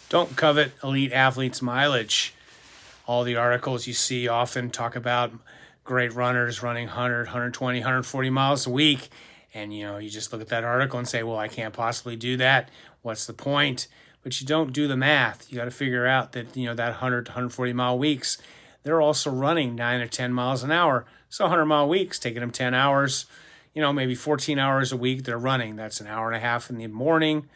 Don't covet elite athletes' mileage. All the articles you see often talk about great runners running 100, 120, 140 miles a week. And, you just look at that article and say, well, I can't possibly do that. What's the point? But you don't do the math. You got to figure out that, that 100 to 140 mile weeks, they're also running 9 or 10 miles an hour. So 100-mile weeks, taking them 10 hours, maybe 14 hours a week they're running. That's an hour and a half in the morning,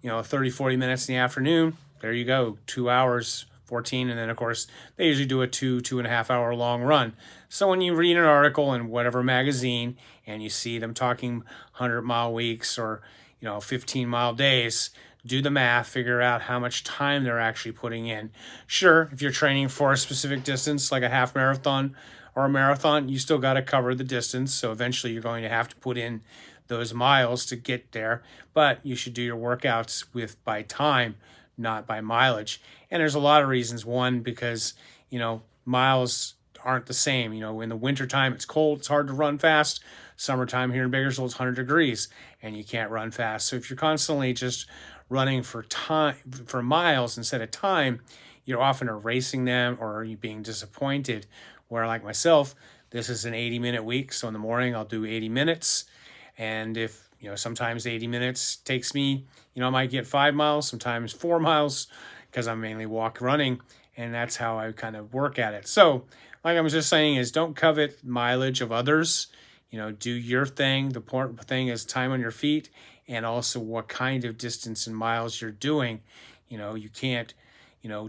30, 40 minutes in the afternoon. There you go, 2 hours, 14. And then, of course, they usually do a 2.5 hour long run. So when you read an article in whatever magazine and you see them talking 100-mile weeks or, 15-mile days, do the math, figure out how much time they're actually putting in. Sure, if you're training for a specific distance, like a half marathon or a marathon, you still got to cover the distance. So eventually you're going to have to put in those miles to get there. But you should do your workouts by time, not by mileage. And there's a lot of reasons. One, because, miles aren't the same. In the wintertime, it's cold, it's hard to run fast. Summertime here in Bakersfield, it's 100 degrees and you can't run fast. So if you're constantly just running for miles instead of time, you're often erasing them or you being disappointed. Where, like myself, this is an 80-minute week. So in the morning, I'll do 80 minutes. And if, sometimes 80 minutes takes me, I might get 5 miles, sometimes 4 miles, because I'm mainly running. And that's how I kind of work at it. So like I was just saying is don't covet mileage of others. Do your thing. The important thing is time on your feet and also what kind of distance and miles you're doing. You can't,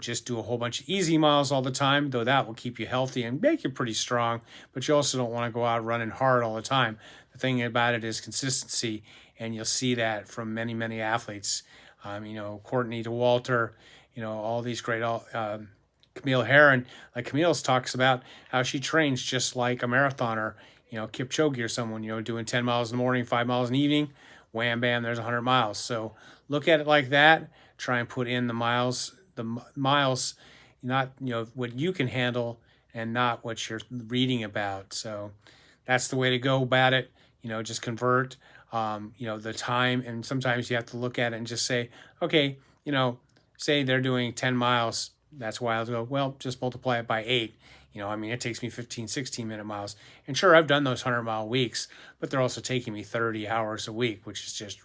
just do a whole bunch of easy miles all the time, though that will keep you healthy and make you pretty strong. But you also don't want to go out running hard all the time. The thing about it is consistency, and you'll see that from many, many athletes. Courtney DeWalter, all these great, Camille Herron, like Camille talks about how she trains just like a marathoner, Kipchoge or someone, doing 10 miles in the morning, 5 miles in the evening, wham, bam, there's 100 miles. So look at it like that. Try and put in the miles, not, what you can handle and not what you're reading about. So that's the way to go about it. Just convert, the time. And sometimes you have to look at it and just say, okay, say they're doing 10 miles. That's why I'll go, well, just multiply it by 8. It takes me 15, 16-minute miles. And sure, I've done those 100-mile weeks, but they're also taking me 30 hours a week, which is just,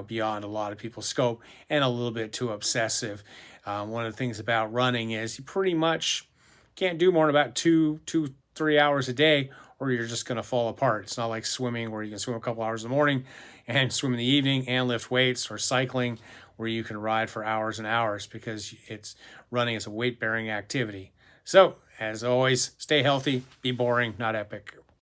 beyond a lot of people's scope and a little bit too obsessive. One of the things about running is you pretty much can't do more than about 3 hours a day, or you're just going to fall apart. It's not like swimming where you can swim a couple hours in the morning and swim in the evening and lift weights, or cycling where you can ride for hours and hours, because it's running as a weight-bearing activity. So, as always, stay healthy, be boring, not epic.